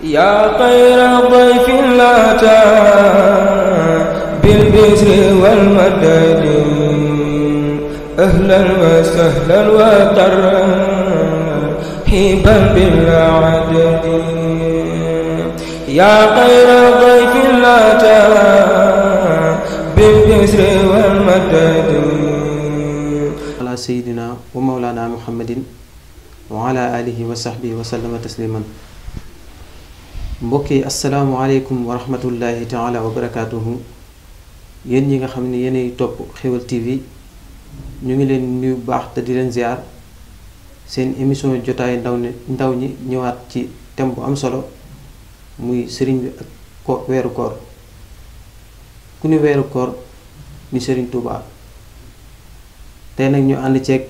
yaa xayra dayfin ataa bil bisri wal madadi ahlan wa sahlan wa tarhiban bil adadi yaa xayra dayfin ataa bil bisri wal madadi ala sayyidina wa mawlana muhammadin wa ala alihi wa sahbihi wa sallama tasliman. mbokk yi asalaamualeykum wa rahmatullahi taala wa barakaatuhu. yéen ñi nga xam ne yéenay topp Xéwal TV ñu ngi leen nuyu baax te di leen ziar. seen émission jotaay ndaw ñi ñëwaat ci thème bu am solo muy sëriñ bi ak weeru koor. ku ni weeru koor ni sëriñ Tuubaa. tey nag ñu ànd ceeg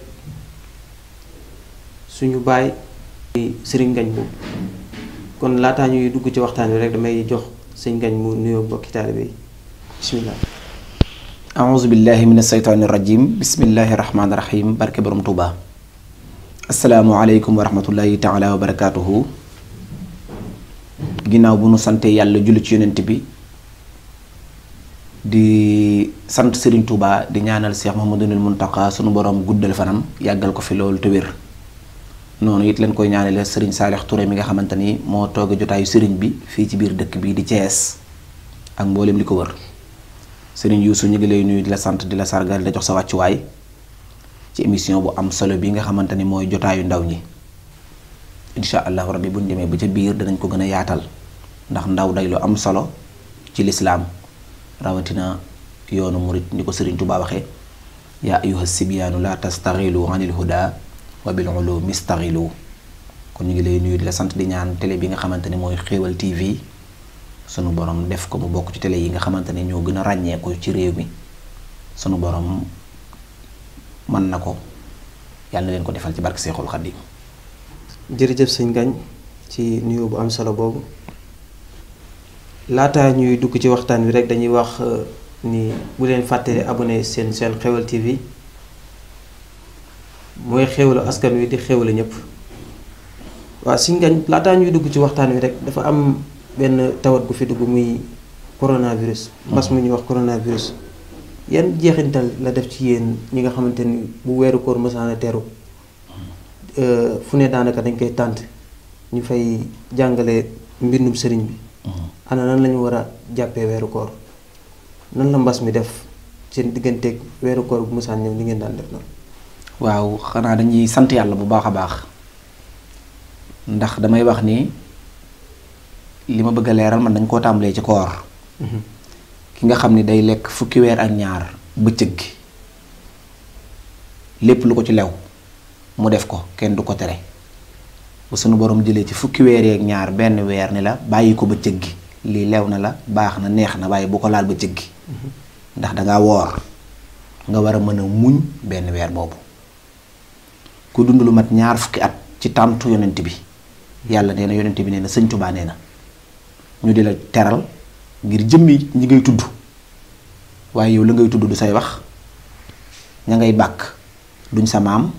suñu baay sëriñ Ngagne Mboup. kon laataa ñuy dugg ci waxtaan wi rek damay jox sëñ Ngagne mu nuyoo bokki taalibe yi bismillah. auzu billahi min asheytaani rajim bismillahi rahmaani rahim barke borom Tuubaa. asalaamualeykum wa rahmatullahi taala wa barakaatuhu. ginnaaw bu nu sante yàlla julli ci yonent bi di sant Serigne Touba di ñaanal Cheikh Mouhamadoul Mountakha sunu borom guddal fanam yàggal ko fi loolu te wér. noonu it leen koy ñaanale Serigne Saalix Touré mi nga xamante ni moo toog jotaayu Serigne bi fii ci biir dëkk bii di Thiès ak mboolem li ko wër. Serigne Youssou ñu ngi lay nuyu di la sant di la sargal di la jox sa wàccuwaay ci émission bu am solo bi nga xamante ni mooy jotaayu ndaw ñi. incha allahu rabbi buñ demee ba ca biir danañ ko gën a yaatal ndax ndaw day lu am solo ci lislaam rawatina yoonu murit ni ko Serigne Touba waxee yaa ayyuha sibyaanu la tastaxilu anil huda wa bil ulumi staxilu. kon ñu ngi lay nuyu di la sant di ñaan télé bi nga xamante ni mooy Xéwal TV sunu borom def ko mu bokk ci télé yi nga xamante ne ñoo gën a ràññeeku ci réew mi sunu borom mën na ko yàlla na leen ko defal ci barke Seexul Xadiim. jërëjëf sëñ Ngagne ci nuyoo bu am solo boobu. laataa ñuy dugg ci waxtaan wi rek dañuy wax ni bu leen fàtte abonné seen chaîne Xéwal TV mooy xéwalu askan wi di xéwalu ñëpp. waaw sëñ Ngagne laataa ñuy dugg ci waxtaan wi rek dafa am benn tawat gu fi dugg muy coronavirus. mbas mu ñuy wax coronavirus. yan jeexintal la def ci yéen ñi nga xamante ni bu weeru koor mësaana teru fu ne daanaka dañ koy tànt ñu fay jàngale mbindum sëriñ bi. ana nan lañu war a jàppee weeru koor nan la mbas mi def seen digganteeg weeru koor bu musaan ñëw li ngeen daan def noonu. waaw xanaa dañuy sant yàlla bu baax a baax ndax damay wax ni li ma bëgg a leeral man dañ koo tàmbalee ci koor. ki nga xam ni day lekk fukki weer ak ñaar bëccëg gi lépp lu ko ci lew mu def ko kenn du ko tere bu sunu borom jëlee ci fukki weer yeeg ñaar benn weer ni la bàyyi ko bëccëg gi lii lew na la baax na neex na waaye bu ko laal bëccëg gi ndax dangaa woor nga war a mën a muñ benn weer boobu. ku dund lu mat ñaar fukki at ci tàntu yonent bi yàlla nee na yonent bi nee na sëñ Tuubaa nee na ñu di la teral ngir jëmmi ñi ngay tudd waaye yow la ngay tudd du say wax ña ngay bàkk duñ sa maam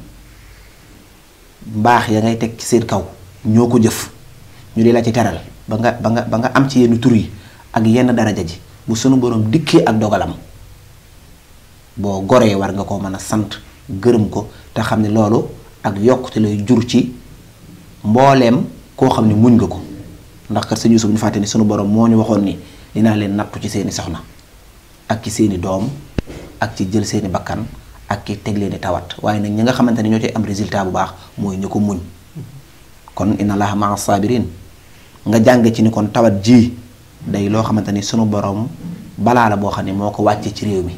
mbaax ya ngay teg ci seen kaw ñoo ko jëf ñu di la ci teral ba nga am ci yenn tur yi ak yenn daraja ji bu sunu borom dikkee ak dogalam boo goree war nga ko mën a sant gërëm ko te xam ne loolu ak yokkute lay jur ci mbooleem koo xam ne muñ nga ko ndax kat sëñ Yuusu bu ñu fàtte ni sunu borom moo ñu waxoon ni dinaa leen nattu ci seeni soxna ak ci seeni doom ak ci jël seeni bakkan ak ki teg leen tawat waaye nag ñi nga xamante ne ñoo ci am résultat bu baax mooy ñu ko muñ. kon inna allaha maa sabirin nga jàng ci ni kon tawat ji day loo xamante ni sunu borom balaa la boo xam ne moo ko wàccee ci réew mi.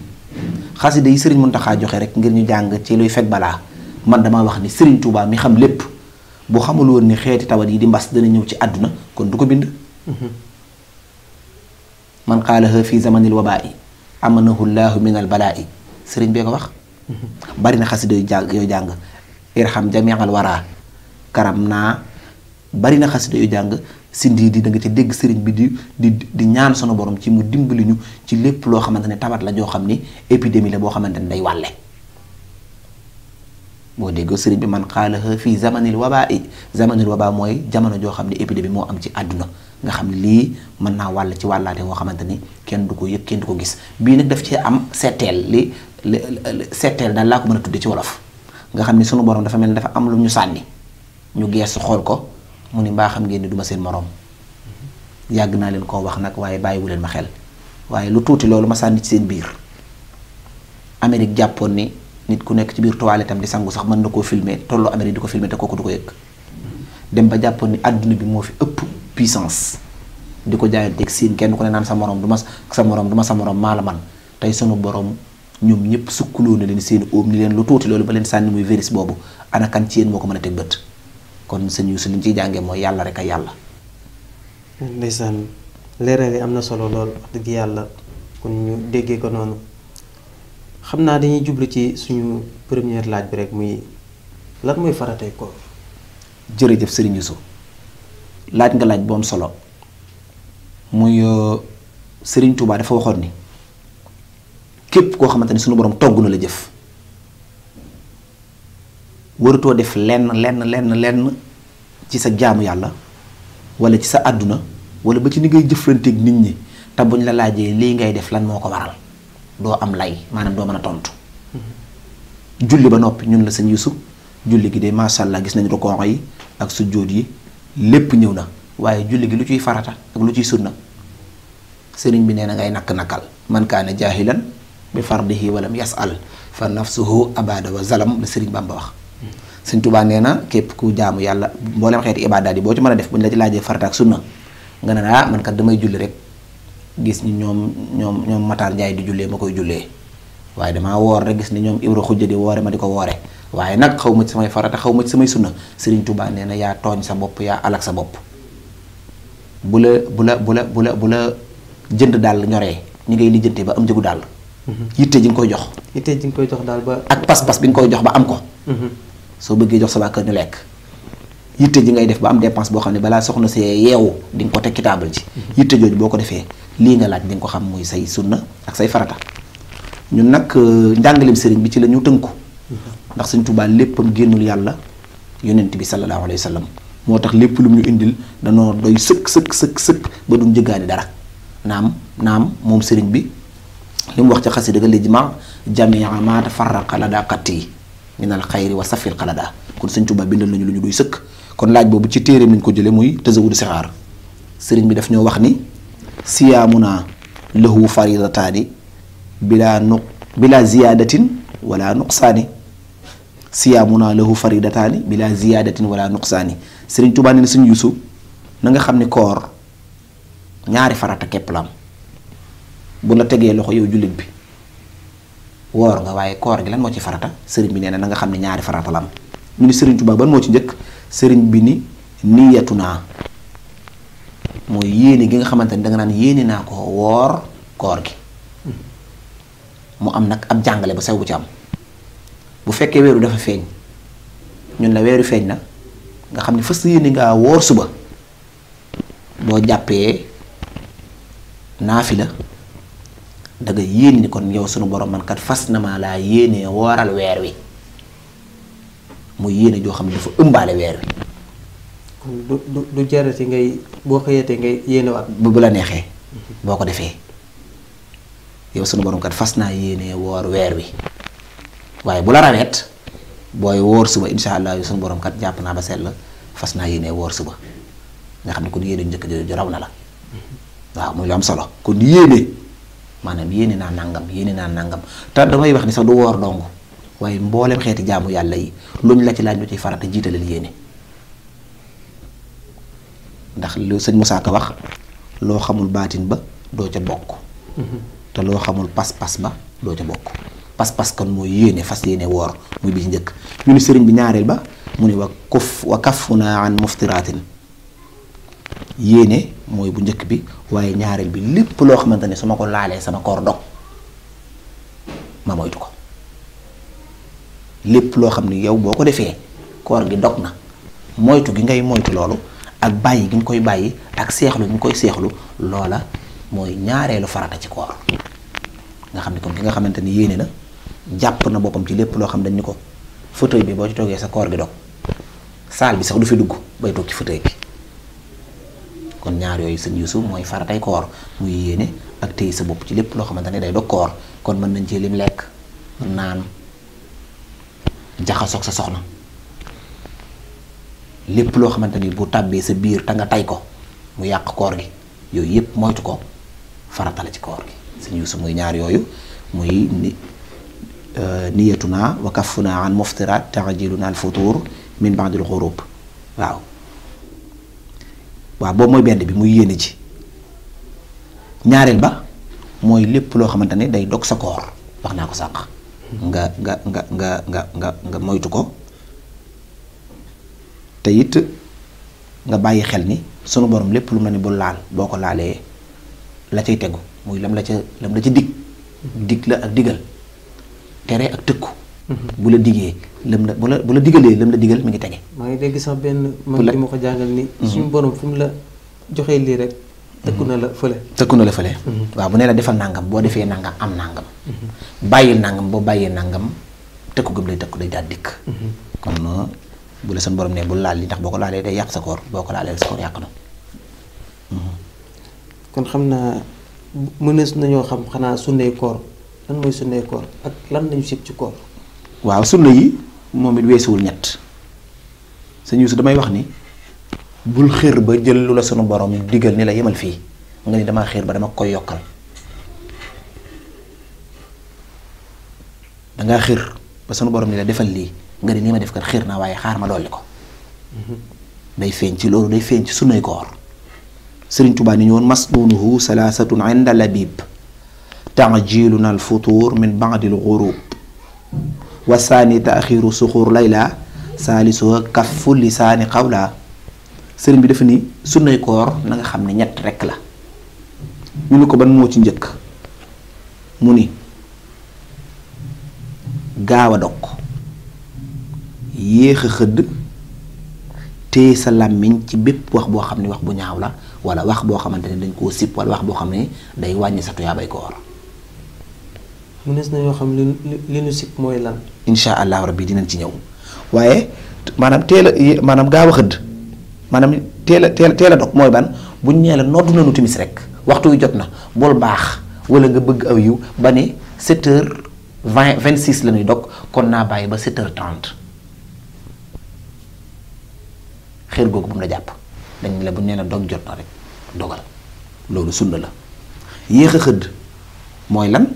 xasida yi Serigne Mountakha joxe rek ngir ñu jàng ci luy fekk balaa man dama wax ni Serigne Touba mi xam lépp bu xamul woon ni xeeti tawat yi di mbas dana ñëw ci àdduna kon du ko bind. man qaalaha fi zamanil wabaa'i amanahu llaahu minal balaa'i Serigne bee ko wax. bari na xasida yu jàng irham jami'al wara karam naa bari na xasida yu jàng sindi di da nga ci dégg sëriñ bi di ñaan sunu borom ci mu dimbali ñu ci lépp loo xamante ne tawat la joo xam ni épidémie la boo xamante ne day wàlle boo déggoo sëriñ bi man qaalaha fii zamanil wabaa zamanil wabaa mooy jamono joo xam ne épidémie moo am ci àdduna nga xam ne lii mën naa wàll ci wàllaate woo xamante ni kenn du ko yëg kenn du ko gis bii nag daf cee am setteel setteel daal laa ko mën a tudde ci wolof nga xam ni sunu borom dafa mel ni dafa am lu ñu sànni ñu geesu xool ko mu ni mbaa xam ngeen ni duma seen moroom yàgg naa leen koo wax nag waaye bàyyiwu leen ma xel waaye lu tuuti loolu ma sànni ci seen biir Amérique jàppoon ni nit ku nekk ci biir toilette am di sangu sax mën na koo filmer tolloo Amérique di ko filmer te kooku du ko yëg dem ba jàppoon ni àdduna bi moo fi ëpp puissance di ko jaayanteeg siin kenn ku ne naan sa morom du ma sa morom maa la man tey sunu borom ñoom ñëpp sukkuloo na leen seen óom ni leen lu tuuti loolu ba leen sànni muy virus boobu ana kan ci yéen moo ko mën a teg bët kon sëñ Youssou li ñu ciy jàngee mooy yàlla rek a yàlla. ndeysaan leeral yi am na solo lool wax dëgg yàlla kon ñu déggee ko noonu xam naa dañuy jublu ci suñu première laaj bi rek muy lan mooy faratay koor. jërëjëf sëriñ Youssou laaj nga laaj bu am solo muy sëriñ Touba dafa waxoon ni képp koo xamante ni suñu borom togg na la jëf waratoo def lenn ci sa jaamu yàlla wala ci sa àdduna wala ba ci ni ngay jëflanteeg nit ñi te buñ la laajee lii ngay def lan moo ko waral doo am lay maanaam doo mën a tontu. julli ba noppi ñun la sëñ Youssou julli gi de macha allah gis nañu rukoo yi ak sujjóot yi lépp ñëw na waaye julli gi lu ciy farata ak lu ciy sunna sëriñ bi nee na ngay nakk-nakkal man kaana jaahilan bi fardihi walam yasal fa nafsuhu abada wa zalam la sëriñ Bamba wax. sëñ Tuubaa nee na képp ku jaamu yàlla mboolem xeeti ibaadaat yi boo ci mën a def buñ la ci laajee farata ak sunna nga ne man kat damay julli rek gis ni ñoom Matar Njaay di jullee ma koy jullee waaye damaa woor rek gis ni ñoom Ibra Xujja di woore ma di ko woore waaye nag xaw ma ci samay farata xaw ma ci samay sunna sëriñ Tuubaa nee na yaa tooñ sa bopp yaa alak sa bopp bu la jënd daal ñoree ñi ngay lijjantee ba am njëgu daal yitte ji nga koy jox daal ba ak pas-pas bi nga koy jox ba am ko soo bëggee jox sa waa kër ñu lekk yitte ji ngay def ba am dépense boo xam ne balaa soxna see yeewu di nga ko teg ci taabal ji yitte jooju boo ko defee lii nga laaj di nga ko xam muy say sunna ak say farata ñun nag njàngaleem sëriñ bi ci la ñu tënku ndax Sëriñ Tuubaa léppam génnul yàlla yonent bi sallallahu alayhi wa sallam moo tax lépp lu mu ñu indil danoo doy sëkk ba duñ jëggaani dara naam moom sëriñ bi li mu wax ci xasida ga léegi ma jamia ma tafarraqa la daa xatti min al xayri wa safil xalada kon Sëriñ Tuubaa bindal nañu lu ñu doy sëkk kon laaj boobu ci téereem lañ ko jële muy tasawudu sixaar sëriñ bi daf ñoo wax ni siyaamuna lahu faridataani bila ziyaadatin wala nuqsaani siyaamuna lahu faridataani bila ziyaadatin wala nuqsaani sëriñ Tuubaa ne Sëriñ Yuusu na nga xam ni koor ñaari farata képp la am bu la tegee loxo yow jullit bi woor nga waaye koor gi lan moo ci farata sëriñ bi nee na nga xam ne ñaari farata la am ñu ni Sëriñ Tuubaa ban moo ci njëkk sëriñ bi ni niyatu naa mooy yéene gi nga xamante ni danga naan yéene naa ko woor koor gi mu am nag ab jàngale bu sew bu ci am bu fekkee weeru dafa feeñ ñun la weeru feeñ na nga xam ne fas yéene ngaa woor suba boo jàppee naafila danga yéene ni kon yow sunu borom man kat fas na maa laa yéene wooral weer wi muy yéene joo xam ne dafa ëmbaale weer wi du jarati ngay boo xëyatee ngay yéenewaat bu la neexee boo ko defee yow sunu borom kat fas naa yéene woor weer wi waaye bu la rawet booy woor suba insha allah yow sunu borom kat jàpp naa ba sell fas naa yéene woor suba nga xam ne kon yéene njëkk jooju raw na la waaw muy lu am solo kon yéene maanaam yéene naa nangam te damay wax ni sax du woor dong waaye mboolem xeeti jaamu yàlla yi luñ la ci laaj lu ciy farata jiitalal yéene ndax lu sëñ Moussa Ka wax loo xamul baatin ba doo ca bokk te loo xamul pas-pas ba doo ca bokk pas-pas kon mooy yéene fas yéene woor muy bi ci njëkk ñu ni sëriñ bi ñaareel ba mu ni wa kafuna an muftiraatin yéene mooy bu njëkk bi waaye ñaareel bi lépp loo xamante ne su ma ko laalee sama koor dog ma moytu ko lépp loo xam ni yow boo ko defee koor gi dog na moytu gi ngay moytu loolu ak bàyyi gi nga koy bàyyi ak seexlu gi nga koy seexlu loola mooy ñaareelu farata ci koor nga xam ne kon ki nga xamante ni yéene na jàpp na boppam ci lépp loo xam dañ ni ko fauteuil bi boo ci toogee sa koor gi dog saal bi sax du fi dugg bay toog ci fauteuil bi. kon ñaar yooyu sëñ Yuusu mooy faratay koor muy yéene ak téye sa bopp ci lépp loo xamante ne day dog koor kon mën nañ ci lim lekk naan jaxasoog sa soxna lépp loo xamante ni bu tàbbee sa biir te nga tay ko mu yàq koor gi yooyu yépp moytu ko farata la ci koor gi sëñ Yuusu muy ñaar yooyu muy niyatuna wa kaffuna an muftirat ta'jiluna al futur min ba'dil ghurub waaw boobu mooy benn bi muy yéene ji ñaareel ba mooy lépp loo xamante ne day dog sa koor wax naa ko sànq nga moytu ko te it nga bàyyi xel ni sunu borom lépp lu mu la ne bul laal boo ko laalee la cay tegu muy lam la ca dig la ak digal tere ak tëkku bu la digee bu la digalee lam la digal mi ngi tege. maa ngi dégg sax benn man di ma ko jàngal ni suñu borom fu mu la joxee lii rek tëkku na la fële waaw bu ne la defal nangam boo defee nangam am nangam bàyyil nangam boo bàyyee nangam tëkku gëm lay tëkku day daal dikk kon bu la seen borom ne bul laal li ndax boo ko laalee day yàq sa koor boo ko laalee sa koor yàq na. kon xam naa mënees nañoo xam xanaa sunnay koor lan mooy sunnay koor ak lan lañu sib ci koor. waaw sunna yi moom it weesuwul ñett sëñ Yuusu damay wax ni bul xër ba jël lu la sunu borom digal ni la yemal fii nga ni damaa xër ba dama koy yokkal dangaa xër ba sunu borom ni la defal lii nga ni ma def kat xër naa waaye xaar ma dolli ko day feeñ ci loolu day feeñ ci sunnay koor Sëriñ Tuubaa ni ñëwoon masnunuhu salaasatun inda labib ta'jiluna al futur min ba'dil ghurub wa saani taaxiru suxuur layla saalisuha kaffu lisaani xawla sëriñ bi dafa ni sunnay koor na nga xam ne ñett rekk la ñu ni ko ban moo ci njëkk mu ni gaaw a dog yéex a xëdd téye sa làmmiñ ci bépp wax boo xam ne wax bu ñaaw la wala wax boo xamante ne dañ koo sip wala wax boo xam ne day wàññi sa tuyaabay koor. mënees na yoo xam li nu sip mooy lan. insha allahu rabbi dinañ ci ñëw waaye maanaam gaaw a xëdd maanaam teel a dog mooy ban buñ ñee la noddu nañu timis rek waxtu wi jot na bool baax wala nga bëgg aw yiw ba ne 7h26 la ñuy dog kon naa bàyyi ba 7h30 xeer googu bu mu la jàpp dañ la bu nee la dog jot na rek dogal loolu sunna la yéex a xëdd mooy lan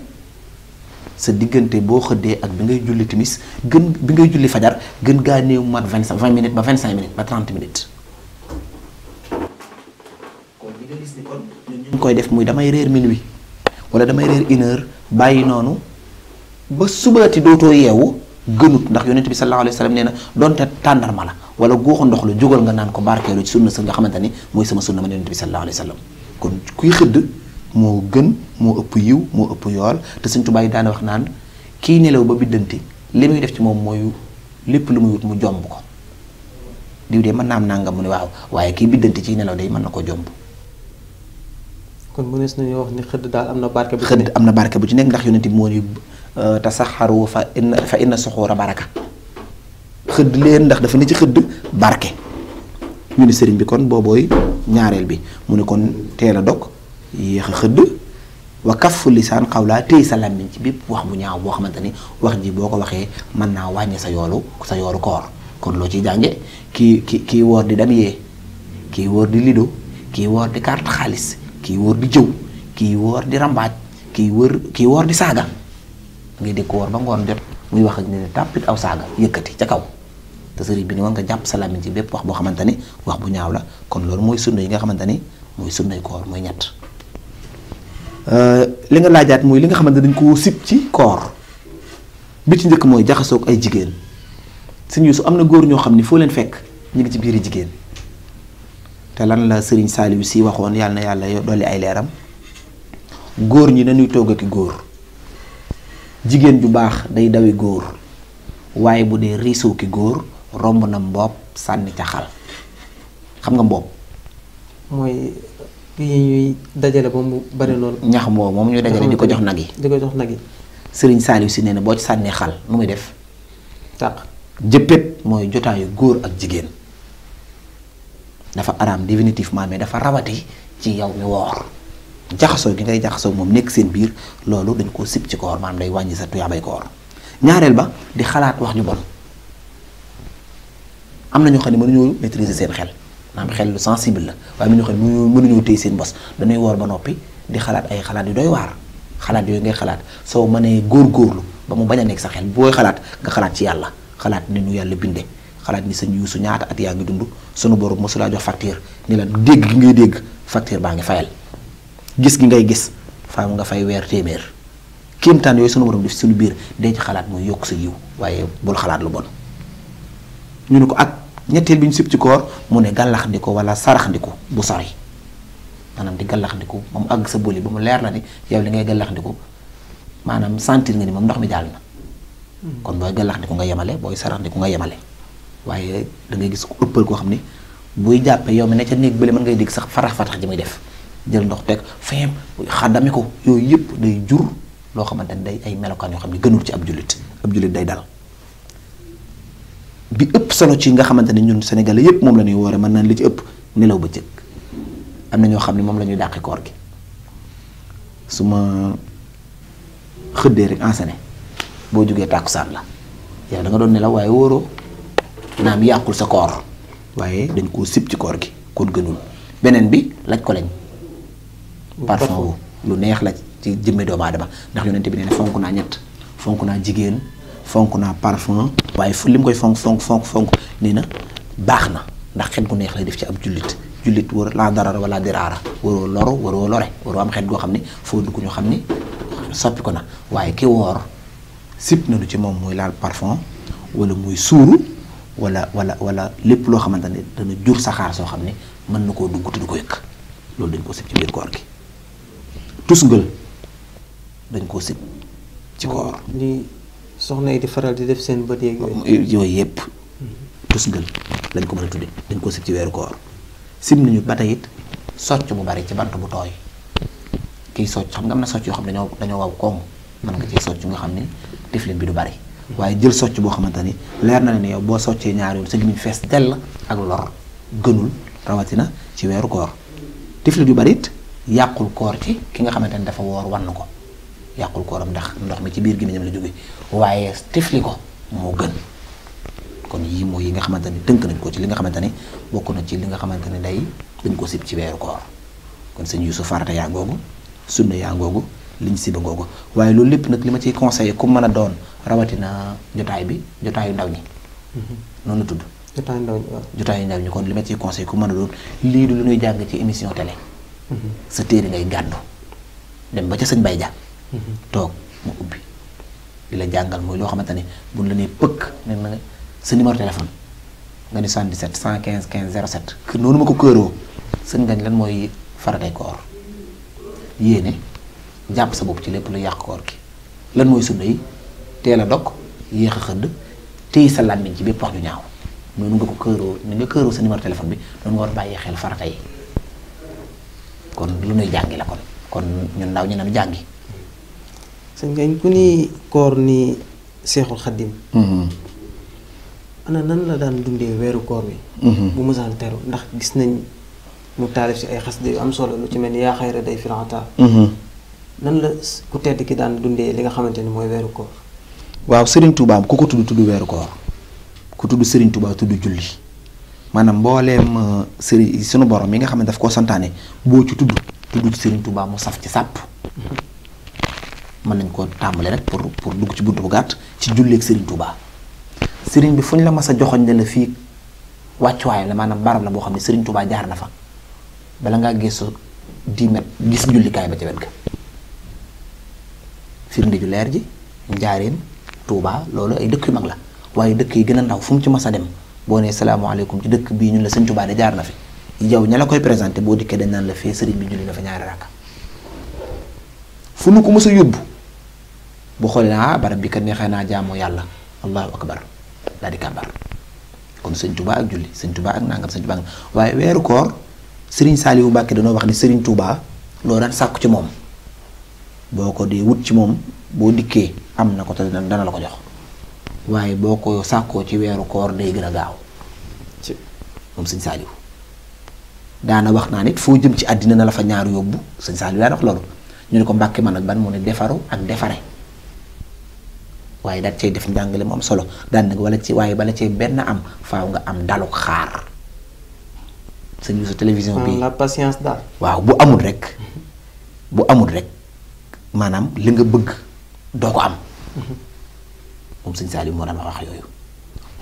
sa diggante boo xëddee ak bi ngay julli timis bi ngay julli fajar gën gaa néew mat 20 minutes ba 25 minutes ba 30 minutes kon li nga gis ni kon ñun ñu ngi koy def muy damay réer minuit wala damay réer 1h bàyyi noonu ba subaati dootoo yeewu gënut ndax yonent bi sallallahu alayhi wa sallam nee na doonte tàndarma la wala góoxu ndox la jógal nga naan ko barkeelu ci sunna sa nga xamante ni mooy sama sunna man yonent bi sallallahu alayhi wa sallam kon kuy xëdd moo gën moo ëpp yiw moo ëpp yool te Sëñ Tuubaa yi daana wax naan kii nelaw ba biddanti li muy def ci moom mooy lépp lu muy wut mu jomb ko diw de mën naa am nangam mu ne waaw waaye kii biddanti ci nelaw day mën na ko jomb. kon mënees nañu wax ni xëdd daal am na barke bu ci xëdd am na barke bu ci nekk ndax yonent bi moo ni tasaxaru fa inna suxuura baraka xëdd leen ndax dafa ne ci xëdd barke ñu ni sëriñ bi kon boobooy ñaareel bi mu ne kon teel a dog yéex a xëdd wa kaffu lisaan xawlaa téy sa làmmiñ ci bépp wax bu ñaaw boo xamante ni wax ji boo ko waxee mën naa wàññi sa yoolu koor kon loo ciy jànge kii woor di dem yee kii woor di lido kii woor di carte xaalis kii woor di jëw kii woor di rambaaj kii woor di saaga ngay dégg ko woor ba ngoon jot muy wax ak ne tàppit aw saaga yëkkati ca kaw te sëriñ bi ni woon nga jàpp sa làmmiñ ci bépp wax boo xamante ni wax bu ñaaw la kon loolu mooy sunna yi nga xamante ni mooy sunnay koor mooy ñett li nga laajaat mooy li nga xamante dañ koo sib ci koor bi ci njëkk mooy jaxasoog ay jigéen Sëñ Yuusu am na góor ñoo xam ni foo leen fekk ñu ngi ci biiri jigéen te lan la Sëriñ Saaliw Si waxoon yàlla na yàlla dolli ay leeram góor ñi nañuy togg ak góor jigéen ju baax day dawi góor waaye bu dee riisoo ki góor romb na mboob sànni ca xal xam nga mboob mooy yi ñuy dajale ba mu bari noonu. ñax mboob moom ñuy dajale di ko jox nag yi. di ko jox nag yi. Sëriñ Saaliw Si nee na boo ci sànnee xal nu muy def. tàq jëppét mooy jotaayu góor ak jigéen dafa araam définitivement mais dafa rawati ci yow mi woor jaxasoo gi ngay jaxasoo moom nekk seen biir loolu dañ koo sib ci koor maanaam day wàññi sa tuyaabay koor ñaareel ba di xalaat wax ju bon am na ñoo xam ne mënuñoo maîtriser seen xel maanaam xel lu sensible la waaye am na ñoo xam ne mënuñoo téye seen bos dañuy woor ba noppi di xalaat ay xalaat yu doy waar xalaat yooyu ngay xalaat soo mënee góorgóorlu ba mu bañ a nekk sa xel booy xalaat nga xalaat ci yàlla xalaat ni nu yàlla binde xalaat ni sa Yuusu ñaata at yaa ngi dund sunu borom mosulaa jox facture ni la dégg gi ngay dégg facture baa ngi fayal gis gi ngay gis faa nga fay weer téeméer kéemtaan yooyu sunu borom def suñu biir dee ci xalaat mooy yokk sa yiw waaye bul xalaat lu bon ñu ne ko ak ñetteel bi ñu sib ci koor mu ne gàllaxndiku wala saraxndiku bu sori maanaam di gàllaxndiku ba mu àgg sa bëli ba mu leer la ni yow li ngay gàllaxndiku maanaam sentir nga ni moom ndox mi jàll na kon booy gàllaxndiku nga yemale booy saraxndiku nga yemale waaye da ngay gis ku ëppal koo xam ni buy jàppee yow mi ne ca néeg bële mën ngay dégg sax fatax ji muy def jël ndox teg feem xàddami ko yooyu yëpp day jur loo xamante ni day ay melokaan yoo xam ne gënul ci ab jullit day dal bi ëpp solo ci nga xamante ne ñun Sénégalais yëpp moom la ñuy woore mën naan li ci ëpp nelaw bëccëg am na ñoo xam ne moom la ñuy dàqi koor gi su ma xëddee rek enseigné boo jógee tàkkusaan la yow da nga doon nelaw waaye wóoroo naam yàqul sa koor waaye dañ koo sib ci koor gi kon gënul beneen bi laj ko lañ parfum wu lu neex la ci jëmme doomu aadama ndax yonente bi nee ne fonk naa ñett fonk naa jigéen fonk naa parfum waaye fu li mu koy fonk nee na baax na ndax xet gu neex lay def ci ab jullit war laa darara wala diraara waroo loru waroo lore waroo am xet goo xam ni foo dugg ñu xam ni soppi ko na waaye ki woor sib nañu ci moom muy laal parfum wala muy suuru wala lépp loo xamante ne dana jur saxaar soo xam ne mën na koo dugg te du ko yëkk loolu dañ ko sib ci biir koor gi tusngal dañ koo sib ci koor li soxna yi di faral di def seen bët yeeg yooyu yëpp tusngal lañ ko mën a tudde dañ koo sib ci weeru koor sib nañu ba tey it socc bu bari ci bant bu tooy kiy socc xam nga am na socc yoo xam ne dañoo waw koŋ mën nga ciy socc nga xam ni tiflin bi du bari waaye jël socc boo xamante ni leer na ne yow boo soccee ñaari yoon sa gémmiñ fees dell ak lor gënul rawatina ci weeru koor tiflit yu bari it yàqul koor ci ki nga xamante ni dafa woor wan na ko yàqul kooram ndax ndox mi ci biir gémmiñam la jóge waaye tifli ko moo gën kon yii mooy yi nga xamante ni tënk nañ ko ci li nga xamante ni bokk na ci li nga xamante ni dañ ko sib ci weeru koor kon sëñ Yuusu farata yaa ngoogu sunna yaa ngoogu liñ siba ngoogu waaye loolu lépp nag li ma ciy conseillé ku mën a doon rawatina jotaay bi jotaayu ndaw ñi noonu la tudd jotaayu ndaw ñi kon li ma ciy conseillé ku mën a doon lii du lu ñuy jàng ci émission télé sa téere ngay gàddu dem ba ca sëñ Bay Ja toog mu ubbi di la jàngal mooy loo xamante ni buñ la nee pëkk ne na sa numéro téléphone nga ni 77 115 15 07 noonu ma ko këeroo sëñ ngañ lan mooy faratay koor yéene jàpp sa bopp ci lépp lu yàq koor gi lan mooy sunna yi teel a dog yéex a xëdd téye sa làmmiñ ci bépp wax ju ñaaw noonu nga ko këeroo ni nga këeroo sa numéro téléphone bi noonu nga war a bàyyi xel farata yi kon lu nuy jàngi la kon ñun ndaw ñu nañu jàngi sëñ ngañ ku ni koor ni Seexul Xaddim ana nan la daan dundee weeru koor bi bu mësaan teru ndax gis nañ mu taalif si ay xasida yu am solo lu ci mel ni yaa xayra day firata nan la ku tedd ki daan dundee li nga xamante ni mooy weeru koor waaw Serigne Touba ku ko tudd weeru koor ku tudd Serigne Touba tudd julli maanaam mbooleem Serigne sunu borom mi nga xam ne daf koo santaane boo ci tudd ci Serigne Touba mu saf ci sàpp mën nañ koo tàmbale rek pour dugg ci buntu bu gàtt ci julleeg Serigne Touba Serigne bi fu ñu la mas a joxoñ ne la fii wàccuwaayam la maanaam barab la boo xam ne Serigne Touba jaar na fa bala ngaa gëstu 10 mètres gis jullikaay ba ca wet ga firnde ju leer ji njaareem Touba loolu ay dëkk yu mag la waaye dëkk yi gën a ndaw fu mu ci mas a dem boo nee salaamaaleykum ci dëkk bii ñun la Serigne Touba de jaar na fi yow ña la koy présenté boo dikkee dañ naan la fee Serigne bi julli na fa ñaari rakka fu nu ko mës a yóbbu bu xoolee naa barab bi kat neexee naa jaamoo yàlla allahu akbar laa di kàbbar kon Serigne Touba ak julli Serigne Touba ak nangam Serigne Touba waaye weeru koor Serigne Saliou Mbacke dañoo wax ni Serigne Touba loo daan sàkku ci moom boo ko dee wut ci moom boo dikkee am na ko te dana la ko jox waaye boo ko sàkkoo ci weeru koor day gën a gaaw moom sëñ Saaliw daana wax naa nit foo jëm ci àddina na la fa ñaar yóbbu sëñ Saaliw daana wax loolu ñu ne ko Mbàkke man ak ban mu ne defaru ak defare waaye daal cay def njàngale mu am solo daan nag wala ci waaye bala cee benn am faaw nga am dalu xaar sëñ Yuusu télévision bi la patience daal. waaw bu amul rek maanaam li nga bëgg doo ko am moom sëñ Saaliw moo daan wax yooyu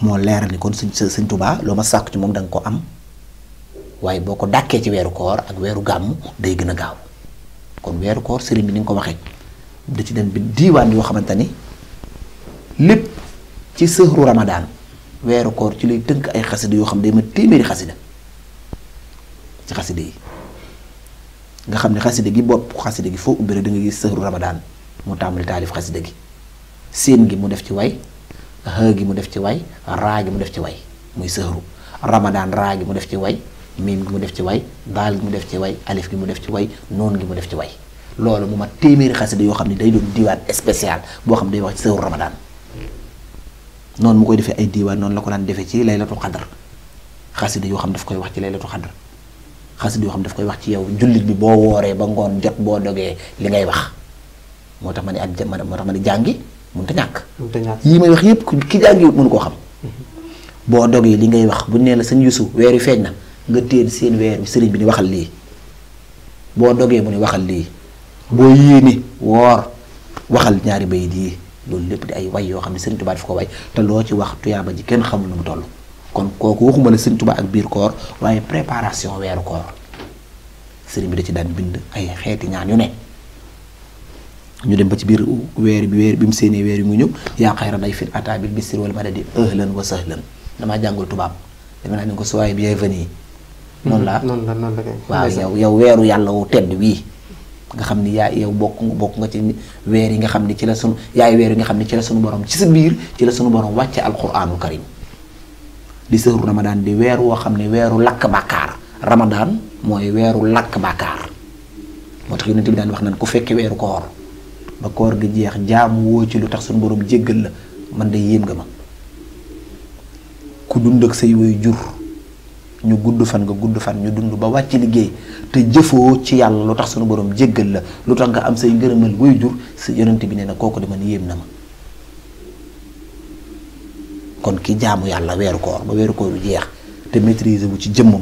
moo leeral ni kon sëñ Tuubaa loo ma sàkku ci moom da nga ko am waaye boo ko dàkkee ci weeru koor ak weeru gàmm day gën a gaaw kon weeru koor sëriñ bi ni nga ko waxee da ci dem bi diiwaan yoo xamante ni lépp ci sëhru Ramadaan weeru koor ci lay tënk ay xasida yoo xam ne day ma téeméeri xasida ci xasida yi nga xam ne xasida gi bopp xasida gi foo ubbi rek da nga gis sëhru Ramadaan mu tàmbali taalif xasida gi siin gi mu def ci way xë gi mu def ci way raa gi mu def ci way muy sëhru Ramadaan raa gi mu def ci way miim gi mu def ci way daal gi mu def ci way alif gi mu def ci way noon gi mu def ci way loolu mu ma téeméeri xasida yoo xam ne day doon diwaan spécial boo xam ne day wax ci sëhru Ramadaan noonu mu koy defee ay diiwaan noonu la ko daan defee ci laylatul xadar xasida yoo xam daf koy wax ci laylatul xadar xasida yoo xam daf koy wax ci yow jullit bi boo wooree ba ngoon jot boo dogee li ngay wax moo tax ma ne moo tax ma ne jàngi mënut a ñàkk yii may wax yépp ki jàngi mënu koo xam boo dogee li ngay wax bu nee la sëñ Yuusu weer wi feeñ na nga téen seen weer wi sëriñ bi ni waxal lii boo dogee mu ni waxal lii boo yéene woor waxal ñaari bayit yi loolu lépp di ay way yoo xam ne sëriñ Tuubaa daf ko way te loo ci wax tuyaaba ji kenn xamul nu mu toll kon kooku waxuma la sëriñ Tuubaa ak biir koor waaye préparation weeru koor sëriñ bi da ci daan bind ay xeeti ñaan yu ne ñu dem ba ci biir weer bi mu séenee weer yi mu ñëw yaa xayra dayfin ataa bil bisri wal madadi ahlan wa sahlan damaa jàngul tubaab dama naa ne ko soyez bienvenue noonu la waaw yow weeru yàlla wu tedd wii nga xam ni yaay yow bokk nga ci weer yi nga xam ni ci la sunu yaay weer yi nga xam ni ci la sunu borom ci sa biir ci la sunu borom wàcce alquranul karim di sëhru Ramadaan di weer woo xam ne weeru lakk bàkkaar Ramadaan mooy weeru lakk bàkkaar moo tax yonent bi daan wax naan ku fekke weeru koor ba koor gi jeex jaamu woo ci lu tax suñu borom jéggal la man de yéem nga ma ku dund ak say way jur ñu gudd fan nga gudd fan ñu dund ba wàcc liggéey te jëfoo ci yàlla lu tax suñu borom jéggal la lu tax nga am say ngërëmal way jur sa yonent bi nee na kooku de man yéem na ma kon ki jaamu yàlla weeru koor ba weeru koor bu jeex te maîtriser wu ci jëmmam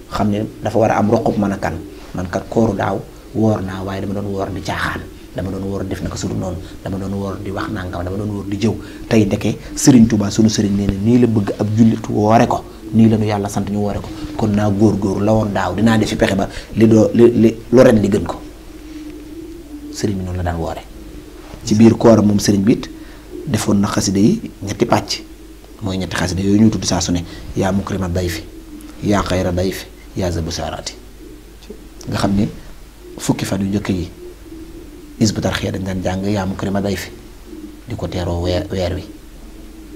xam ne dafa war a am roqub mën a kan man kat kooru daaw woor naa waaye dama doon woor di caaxaan dama doon woor def naka su dul noonu dama doon woor di wax nangam dama doon woor di jëw tey ndeke Serigne Touba sunu Serigne nee na nii la bëgg ab jullit woore ko nii la ñu yàlla sant ñu woore ko kon naa góor-góor la woon daaw dinaa defi pexe ba li lu ren li gën ko Serigne bi noonu la daan woore ci biir kooram moom Serigne bi it defoon na xasida yi ñetti pàcc mooy ñetti xasida yooyu ñu tudd saa su ne yaa mukrima dayfi yaa xayra dayfi yaa zabu saaraati nga xam ni fukki fan yu njëkk yi Hizbut Tarqiyyah dañ daan jàng yaa mukrima dayfi di ko teeroo weer wi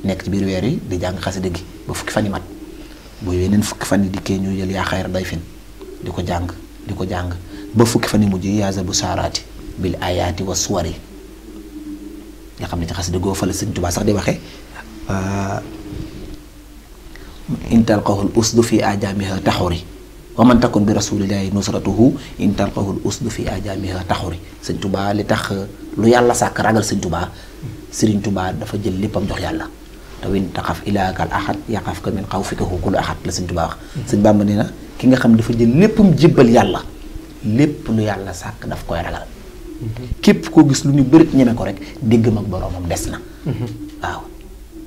nekk ci biir weer wi di jàng xasida gi ba fukki fan yi mat boo yeneen fukki fan yi dikkee ñu jël yaa xayra dayfin di ko jàng ba fukki fan yi mujj yaa zabu saaraati bil ayaati wa suwari nga xam ne ci xasida goo fa la Sëñ Tuubaa sax di waxee in talqahul usdu fi ajamiha taxuri wa man takun bi rasulillahi nusratuhu in talqahul usdu fi ajamiha taxuri Sëñ Tuubaa li tax lu yàlla sàkk ragal Sëñ Tuubaa Sëriñ Tuubaa dafa jël léppam jox yàlla te win taxaf ilaakal ahad yaqaf ka min xawfika kullu ahad la Sëñ Tuubaa wax Sëñ Bàmba nee na ki nga xam ne dafa jël léppam jébbal yàlla lépp lu yàlla sàkk daf koy ragal képp koo gis lu ñu bërit ñeme ko rek diggam ak boroomam des na waaw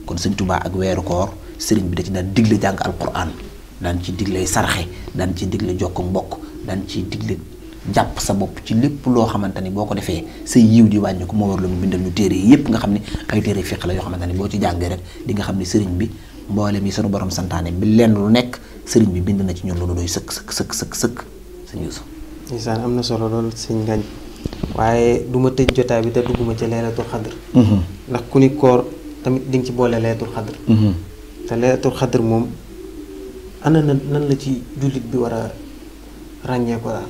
kon Sëñ Tuubaa ak weeru koor sëriñ bi da ci daan digle jàng alquran daan ci digle sarxe daan ci digle jokk mbokk daan ci digle jàpp sa bopp ci lépp loo xamante ni boo ko defee say yiw di wàññi ko moo war la mu bindal ñu téere yi yépp nga xam ne ay téere fiq la yoo xamante ni boo ci jàngee rek di nga xam ne sëriñ bi mboolem yi sunu borom santaane bi lenn lu nekk sëriñ bi bind na ci ñun lu doy sëkk sëñ Yuusu ndeysaan am na solo loolu sëñ Ngagne waaye du ma tëj jotaay bi te dugguma ci laylatul xadr ndax ku ni koor tamit di nga ci boole laylatul xadr te laylatul xadr moom ana nan la ci jullit bi war a ràññee ko daal.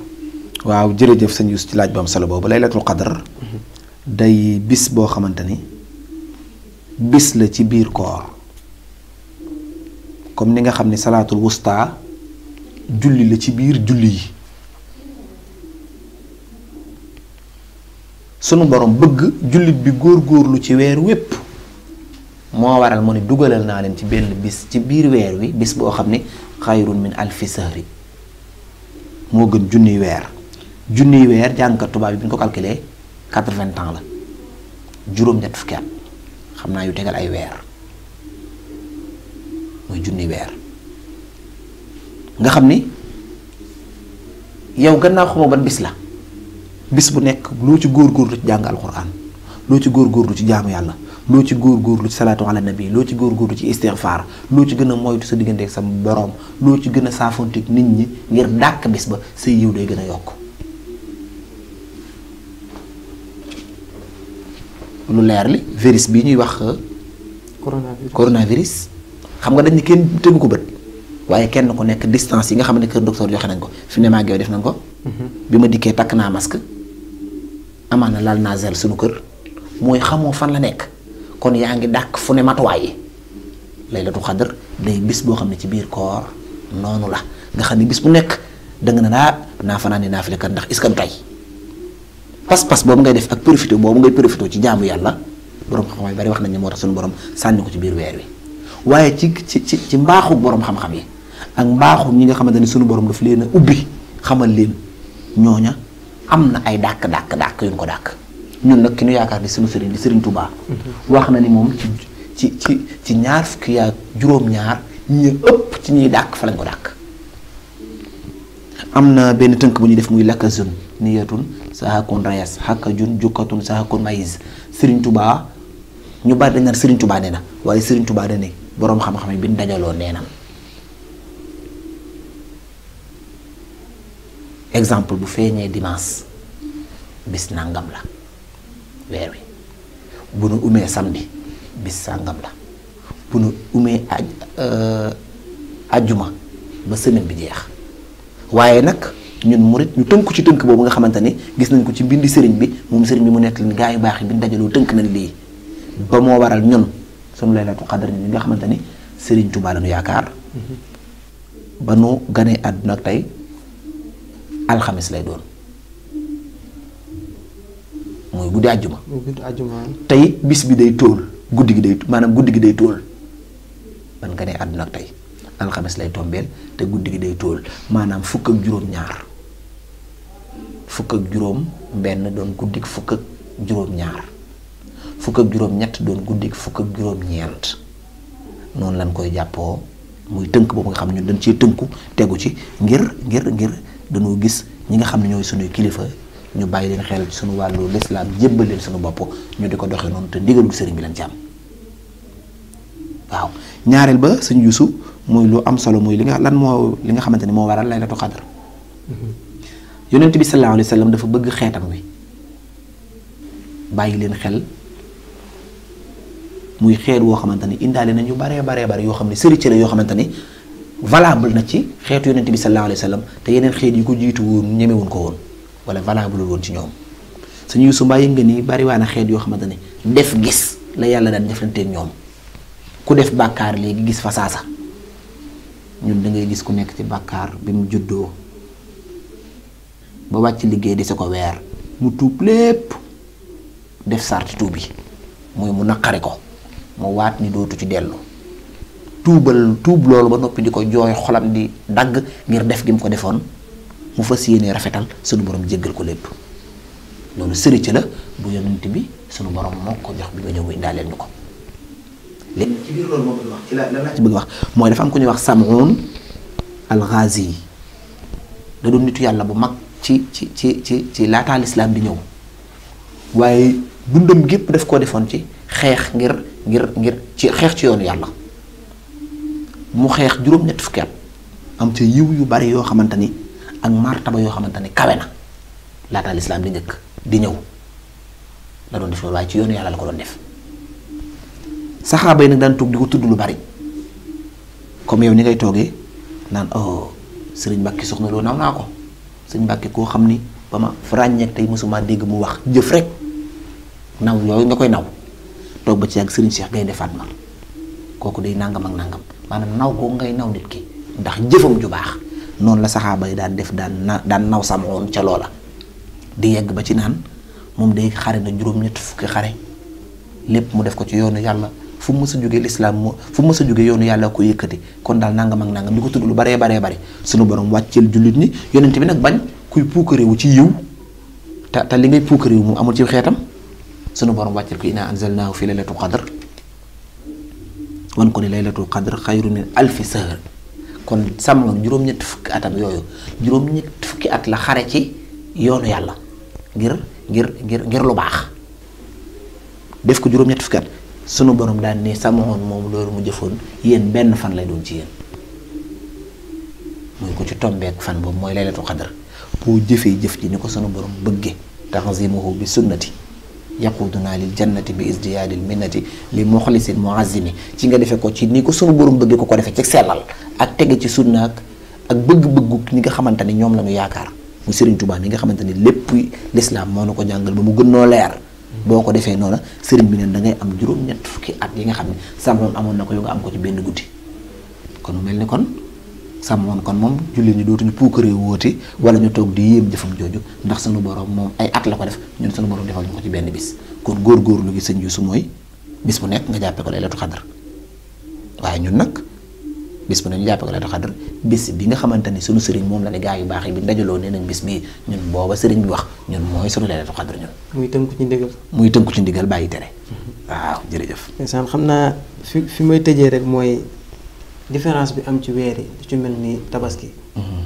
waaw jërëjëf sëñ Yuusu ci laaj bu am solo boobu laylatul xadr day bis boo xamante ni bis la ci biir koor comme ni nga xam ne salaatul wusta julli la ci biir julli yi. sunu borom bëgg jullit bi góor-góorlu ci weer wépp moo waral mu ne dugalal naa leen ci benn bis ci biir weer wi bis boo xam ne xayrun min alfi sahri moo gën junniy weer jàngkat tubaab bi bi ñu ko calculé 80 ans la juróom-ñett fukki at xam naa yu tegal ay weer mooy junniy weer nga xam ni yow gannaaw xamoo ban bis la bis bu nekk loo ci góorgóorlu ci jàng alxuraan loo ci góorgóorlu ci jaamu yàlla loo ci góorgóorlu ci salaatu ala nabi loo ci góorgóorlu ci istighfar loo ci gën a moytu sa diggante ak sa boroom loo ci gën a saafonteeg nit ñi ngir dàkk bis ba sa yiw day gën a yokk. lu leer li virus bii ñuy wax coronavirus xam nga dañ ni kenn tegu ko bët waaye kenn ku nekk distance yi nga xam ne kër docteur joxe nañ ko fi ne maa ngi def nañ ko. bi ma dikkee takk naa masque amaana laal naa zel suñu kër mooy xamoo fan la nekk kon yaa ngi dàkk fu ne matuwaay yi laylatul xadr day bis boo xam ne ci biir koor noonu la nga xam ne bis bu nekk danga ne naa fanaan ni naa fi lekkat ndax est-ce que du tey pas-pas boobu ngay def ak profité boobu ngay profité ci jaamu yàlla borom xam-xam yi bari wax nañ ne moo tax suñu borom sànni ko ci biir weer wi waaye ci mbaaxu borom xam-xam yi ak mbaaxu ñi nga xamante ne suñu borom daf leen a ubbi xamal leen ñooña am na ay dàkk yu ñu ko dàkk ñun nag ki ñu yaakaar di suñu sëriñ di sëriñ Touba. wax na ni moom ci ñaar fukki ak juróom-ñaar ñi ëpp ci ñuy dàkk fa lañ ko dàkk. am na benn tënk bu ñuy def muy lakka zone niyatun saakun rayas xakka jun jukkatun saakun maïs sëriñ Touba ñu bari dañ naan sëriñ Touba nee na waaye sëriñ Touba da ne boroom xam-xam yi bi ñu dajaloo nee na exemple bu feeñee dimanche bis nangam la weer wi bu nu umee samedi bis sàngam la bu nu umee ajjuma ba semaine bi jeex waaye nag ñun murit ñu tënku ci tënk boobu nga xamante ni gis nañ ko ci mbindi sëriñ bi moom sëriñ bi mu nekk leen gaa yu baax yi bi ñu dajaloo tënk nañ lii ba moo waral ñun sunu laylatul qadr ñi nga xamante ni sëriñ Tuubaa la nu yaakaar ba nu ganee àdduna ak tey alxamis lay doon mooy guddi àjjuma tey bis bi day tóol guddi gi day tóol ban nga ne àdduna ak tey alxamis lay tombeel te guddi gi day tóol maanaam fukk ak juróom-ñaar fukk ak juróom benn doon guddi fukk ak juróom-ñaar fukk ak juróom-ñett doon guddi fukk ak juróom-ñeent noonu lañ koy jàppoo muy tënk boobu nga xam ne ñun dañ cee tënku tegu ci ngir dañoo gis ñi nga xam ne ñooy suñuy kilifa ñu bàyyi leen xel ci suñu wàllu lislaam jébbal leen suñu bopp ñu di ko doxee noonu te ndigalu sëriñ bi leen ci am waaw ñaareel ba sëñ Yuusu muy lu am solo muy li nga xamante ni moo waral laylatul qadr yonent bi sallallahu alayhi wa sallam dafa bëgg xeetam wi bàyyi leen xel muy xeet woo xamante ni indaale nañu baree yoo xam ne sëri cëre yoo xamante ni valable na ci xeetu yonent bi sallallahu alayhi wa sallam te yeneen xeet yi ko jiitu woon ñemewuñ ko woon wala valable woon ci ñoom sëñ Yuusu mbaa yëg nga ni bari waa na xeet yoo xamante ni def gis la yàlla daan jëflanteeg ñoom ku def bàkkaar léegi gis fa saasa ñun da ngay gis ku nekk ci bàkkaar bi mu juddoo ba wàcc liggéey di sa ko weer mu tuub lépp def sarti tuub yi muy mu naqari ko mu waat ni dootu ci dellu tuub loolu ba noppi di ko jooy xolam di dagg ngir def gi mu ko defoon mu fas yéene rafetal sunu borom jéggal ko lépp loolu sëriñ la bu yonent bi sunu borom moo ko jox bi nga ñëw indaaleel ñu ko. léegi ci biir loolu moom wax ci la lan laa ci bëgg wax mooy dafa am ku ñuy wax Sam'un al-Ghazi da doon nitu yàlla bu mag ci laataa lislaam di ñëw waaye dundam gépp daf koo defoon ci xeex ngir ci xeex ci yoonu yàlla mu xeex juróom-ñett fukki at am ci yiw yu bari yoo xamante ni ak martaba yoo xamante ni kawe na laataa lislaam di njëkk di ñëw la doon def loolu waaye ci yoonu yàlla la ko doon def saxaaba yi nag daan toog di ko tudd lu bari comme yow ni ngay toogee naan sëriñ Mbàkke soxna loo naw naa ko sëriñ Mbàkke koo xam ni ba ma ràññeek tey mosuma dégg mu wax jëf rek naw yooyu nga koy naw toog ba ci yàgg Serigne Cheikh Gaynde Fatma kooku day nangam ak nangam maanaam naw ko ngay naw nit ki ndax jëfam ju baax noonu la saxaaba yi daan def daan naw Sam'un ca loola di yegg ba ci naan moom day xare na juróom-ñett fukki xare lépp mu def ko ci yoonu yàlla fu mu mës a jógee lislaam fu mu mës a jógee yoonu yàlla ko yëkkati kon daal nangam ak nangam di ko tudd lu baree bari sunu borom wàcceel jullit ñi yonent bi nag bañ kuy puukarewu ci yiw te li ngay puukarewu mu amul ci xeetam sunu borom wàcceel ko inna anzalnaahu fi laylatul qadr wan ko ni laylatul qadr xayru min alfi sahr kon Sam'un juróom-ñett fukki atam yooyu juróom-ñett fukki at la xare ci yoonu yàlla ngir lu baax def ko juróom-ñett fukki at sunu borom daan ne Sam'un moom loolu mu jëfoon yéen benn fan lay doon ci yéen muy ko ci tombeek fan boobu mooy laylatul qadr boo jëfee jëf ji ni ko sunu borom bëgge ta'zimuhu bi sunnati yaquduna lil jannati bi izdiyaadil minnati li muxlisin muazimi ci nga defee ko ci ni ko sunu borom bëgge ko defee ci sellal ak tege ci sunna ak bëgg-bëggu ñi nga xamante ni ñoom la ñu yaakaar mu Serigne Touba mi nga xamante ni lépp l'islam moo na ko jàngal ba mu gën noo leer boo ko defee noonu Serigne bi neen da ngay am juróom-ñett fukki at yi nga xam ne Sam'un amoon na ko yow nga am ko ci benn guddi kon mu mel ni kon Sam'un kon moom jullit ñi dootuñu puukaree woote wala ñu toog di yéem jëfam jooju ndax sunu borom moom ay at la ko def ñun sunu borom defal ñu ko ci benn bis kon góorgóorlu gi sëñ Youssou mooy bis bu nekk nga jàppee ko laylatul qadr waaye ñun nag bis bu ne ñu jàppee ko laylatul qadr bis bi nga xamante ni sunu sëriñ moom la ne gaa yu baax yi bi ndajaloo nee nañ bis bii ñun booba sëriñ bi wax ñun mooy sunu laylatul qadr ñun. muy tënku ci ndigal. Bàyyi tere. waaw jërëjëf. ndeysaan xam naa fi may tëjee rek mooy différence bi am ci weer yi ci mel ni tabaski.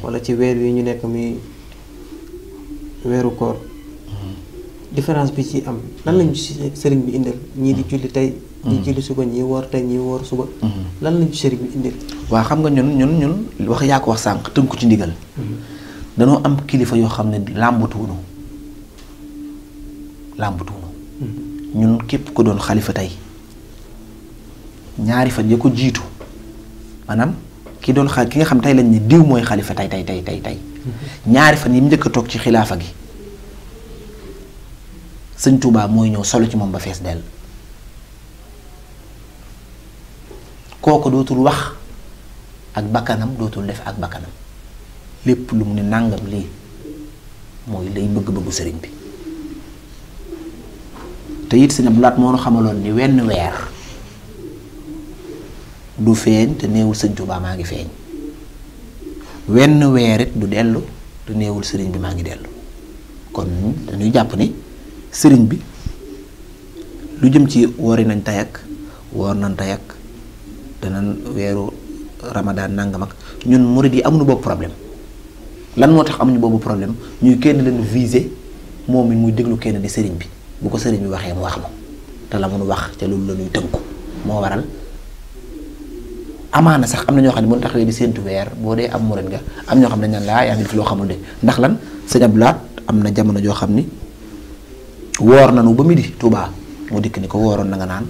wala ci weer wi ñu nekk muy weeru koor. différence bi ci am lan lañu ci sëriñ bi indil ñii di julli tey. ñii julli suba ñii woor tey ñii woor suba. lan lañu ci sëriñ bi indil. waaw xam nga ñun wax yaa ko wax sànq tënku ci ndigal. danoo am kilifa yoo xam ne làmbatuwunu ñun képp ko doon xalifa tey ñaari fan ya ko jiitu maanaam ki nga xam tey lañ ne diw mooy xalifa tey ñaari fan yi mu njëkk a toog ci xilaafa gi sëñ Touba mooy ñëw solo ci moom ba fees dell kooku dootul wax ak bakkanam dootul def ak bakkanam lépp lu mu ne nàngam lii mooy lay bëgg-bëggu sëriñ bi te it sëñ Abdou Lahat moo nu xamaloon ni wenn weer du feeñ te néewul sëñ Touba maa ngi feeñ wenn weer it du dellu te néewul sëriñ bi maa ngi dellu kon dañuy jàpp ni sëriñ bi lu jëm ci woori nañ tey ak woor nañ tey ak danañ weeru Ramadan nangam ak ñun murid yi amuñu boobu problème lan moo tax amuñu boobu problème ñuy kenn leen visé moom it muy déglu kenn di sëriñ bi bu ko sëriñ bi waxee mu wax ma te la mun wax te loolu la ñuy tënku moo waral amaana sax am na ñoo xam ne mën tax di séentu weer boo dee am murid nga am ñoo xam ne dañ naan laa yaa ngi def loo xamul de ndax lan sëñ Abdou Lahat am na jamono joo xam ni woor nanu ba midi Touba mu dikk ni ko wooroon na nga naan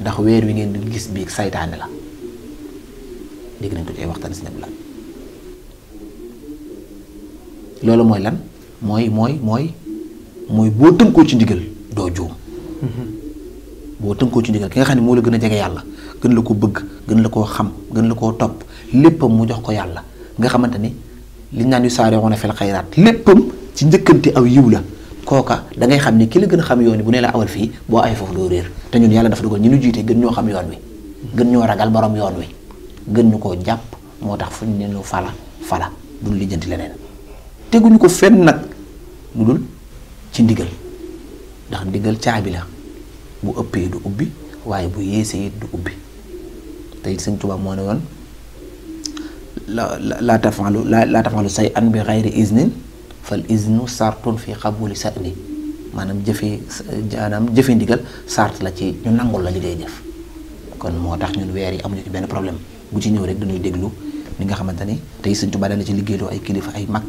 ndax weer wi ngeen di gis bii saytaane la dégg nañ ko ci ay waxtaan si Abdou Lahat loolu mooy lan mooy boo tënkoo ci ndigal doo juum boo tënkoo ci ndigal ki nga xam ne moo la gën a jege yàlla gën la ko bëgg gën la koo xam gën la koo topp léppam mu jox ko yàlla nga xamante ni liñ naan yu saari'uuna fil xayraat léppam ci njëkkante aw yiw la kooka da ngay xam ni ki la gën a xam yoon wi bu ne la awal fii boo ay foofu doo réer te ñun yàlla dafa dogal ñi ñu jiite gën ñoo xam yoon wi gën ñoo ragal borom yoon wi gën ñu koo jàpp moo tax fu ñu ne lu fala duñ lijjanti leneen teguñu ko fenn nag lu dul ci ndigal ndax ndigal caabi la bu ëppee du ubbi waaye bu yéesee it du ubbi te it Sëñ Tuubaa moo ne woon la tafalu say an bi xayri iznin fal iznu sartun fi qabuli sa'ni maanaam jëfe ndigal sart la ci ñu nangul la li ngay jëf kon moo tax ñun weer yi amuñu ci benn problème bu ci ñëw rek dañuy déglu li nga xamante ni tey Sëñ Tuubaa dana ci liggéeyloo ay kilifa ay mag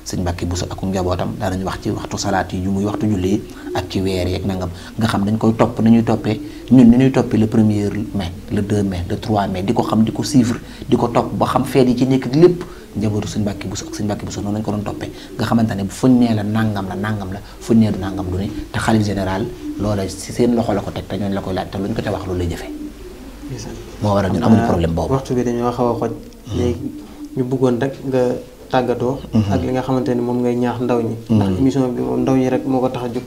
sëñ Mbàkke Buso ak njabootam daanañu wax ci waxtu salaat yi yu muy waxtu julli yi ak ci weer yeeg nangam nga xam dañ koy topp nañuy toppee ñun ni ñuy toppee le 1er mai le 2 mai le 3 mai di ko xam di ko suivre di ko topp ba xam feet yi ci nekk lépp njabootu sëñ Mbàkke Buso ak sëñ Mbàkke Buso noonu lañ ko doon toppee nga xamante ne bu fuñ nee la nangam la fuñ nee du nangam du ne te xalif général loola si seen loxo la ko teg te ñooñu la koy laaj te luñ ko ca wax loolu lay jëfee. moo waral ñun amuñu problème boobu. waxtu bi dañoo xaw a xoj. léegi ñu bëggoon rek nga tàggatoo. ak li nga xamante ni moom ngay ñaax ndaw ñi. ndax émission bi moom ndaw ñi rek moo ko tax a jóg.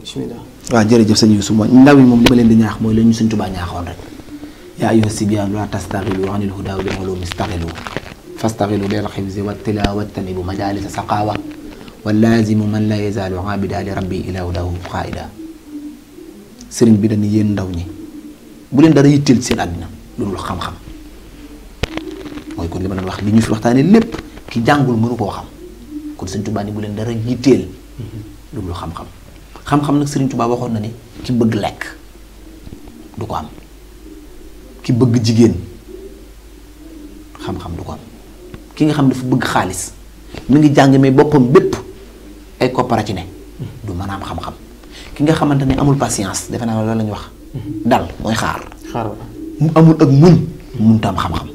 bismillah. waaw jërëjëf sëñ Youssou mooy ndaw yi moom li ma leen di ñaax mooy la ñu sëñ Tuubaa ñaaxoon rek yaa ayyuha sibyaan laa tastaxilu anil hudaa bil ulumi staxilu fastaxilu bil xifzi wa tilaawa wajtanibu majaalisa saqaawa wa laazimu man la yazaalu aabida li rabbi ilaa hudahu qaa'ida. sëriñ bi dañuy yéen ndaw ñi bu leen dara yitteel seen àddina loolu xam-xam mooy kon li ma doon wax li ñu fi waxtaanee lépp ki jàngul mënu koo xam kon sëñ Tuubaa ni bu leen dara yitteel loolu xam-xam. xam-xam nag Sëriñ Tuubaa waxoon na ni ki bëgg lekk du ko am ki bëgg jigéen xam-xam du ko am ki nga xam dafa bëgg xaalis mi ngi jàng mais boppam bépp ay koppara ci ne du mën a am xam-xam ki nga xamante ne amul patience defe naa loolu la ñuy wax dal mooy xaar mu amul ak muñ mënut am xam-xam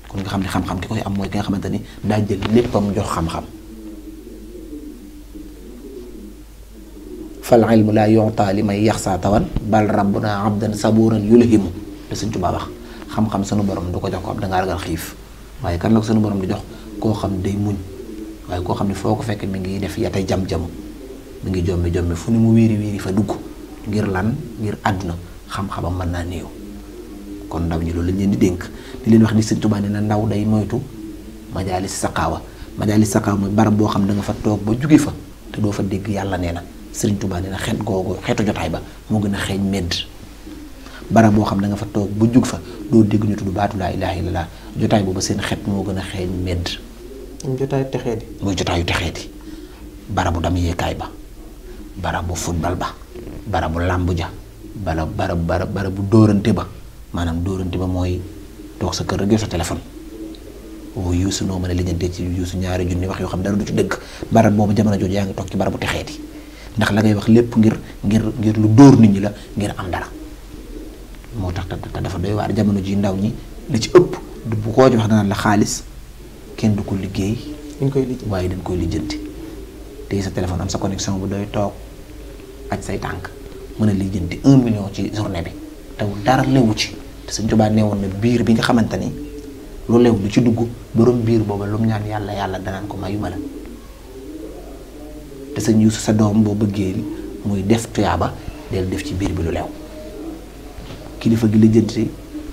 kon nga xam ne xam-xam ki koy am mooy ki nga xamante ni daa jël léppam jox xam-xam. fal ilmu laa yu'taa li may yaxsaa tawan bal rabbuna abdan sabuuran yulhimu te Sëñ Tuubaa wax xam-xam sunu borom du ko jox ko ab dangaa ragal xiif waaye kan la ko sunu borom di jox koo xam day muñ waaye koo xam ne foo ko fekk mi ngi def yatay jam-jamu mi ngi jommi fu ni mu wiiri fa dugg ngir lan ngir àdduna xam-xamam mën naa néew. kon ndaw ñi loolu lañ leen di dénk di leen wax ni Sëñ Tuubaa ne na ndaw day moytu majaalis saqaawa mooy barab boo xam da nga fa toog ba juge fa te doo fa dégg yàlla nee na Sëriñ Tuubaa nee na xeet googu xeetu jotaay ba moo gën a xeeñ medd barab boo xam da nga fa toog ba jug fa doo dégg ñu tudd baatu laa ilaaha illallaah jotaay boobu seen xeet moo gën a xeeñ medd. jotaayu texee di. mooy jotaayu texee di barabu dam yeekaay ba barabu football ba barabu làmb ja barabu dóorante ba maanaam dóorante ba mooy toog sa kër rek yor sa téléphone woo yuusu noo mën a lijjantee ci yuusu ñaari junni wax yoo xam dara du ci dëgg barab boobu jamono jooju yaa ngi toog ci barabu texee di ndax la ngay wax lépp ngir lu dóor nit ñi la ngir am dara moo tax te dafa doy waar jamono ji ndaw ñi li ci ëpp bu koo ci wax danaan la xaalis kenn du ko liggéey waaye dañ koy lijjanti te sa téléphone am sa connexion bu doy toog aj say tànk mën a lijjanti 1 million ci journée bi taw dara lewu ci te Sëñ Tuubaa neewoon na biir bi nga xamante ni lu lew lu ci dugg borom biir booba lu mu ñaan yàlla danaan ko mayuma la te Sëñ Yuusu sa doom boo bëggee muy def tuyaaba del def ci biir bi lu leew kilifa gi la jënti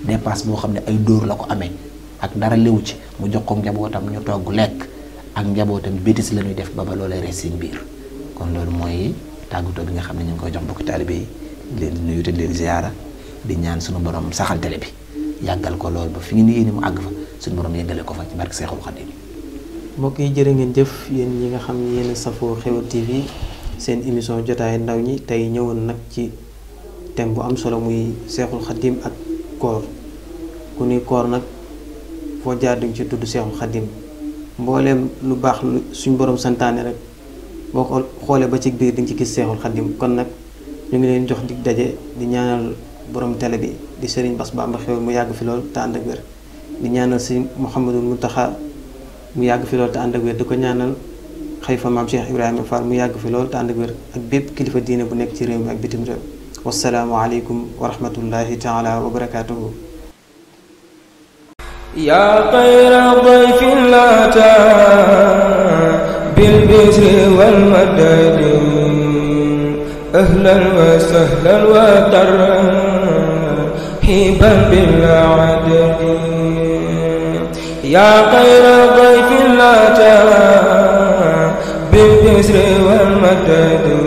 dépasse boo xam ne ay dóor la ko amee ak dara lewu ci mu jox ko njabootam ñu togg lekk ak njabootam bétis la ñuy def ba loolee rees seen biir kon loolu mooy tàggatoo bi nga xam ne ñu ngi koy jox mbokki taalibe yi leen nuyu te leen ziyaara di ñaan suñu borom saxal télé bi yàggal ko loolu ba fi ngeen yéene mu àgg fa suñu borom yëngale ko fa ci barke Seexul Xadiim. mbokk yi jërë ngeen jëf yéen ñi nga xam ne yéen safoo Xeweul TV seen émission jotaay ndaw ñi tey ñëwoon nag ci thème bu am solo muy Seexul Xadiim ak koor ku ni koor nag foo jaar di ci tudd Seexul Xadiim mbooleem lu baax lu suñ borom santaane rek boo ko xoolee ba ci biir di nga ci gis Seexul Xadiim kon nag ñu ngi leen jox dig daje di ñaanal borom télé bi di Serigne Bass Bamba Xeweul mu yàgg fi lool te ànd ak wér di ñaanal Serigne Mouhamadou Mountakha mu yàgg fi lool te ànd ak wér di ko ñaanal xalifa maam Cheikh Ibrahima Fall mu yàgg fi lool te ànd ak wér ak bépp kilifa diine bu nekk ci réew mi ak bitim réew wassalaamu aleykum wa rahmatullahi taala wa barakaatuhu. yaa xayra dayfin ataa bil bisri wal madadi ahlan wa sahlan wa tarhiban bil adadi yaa xayra dayfin ataa bil bisri wal madadi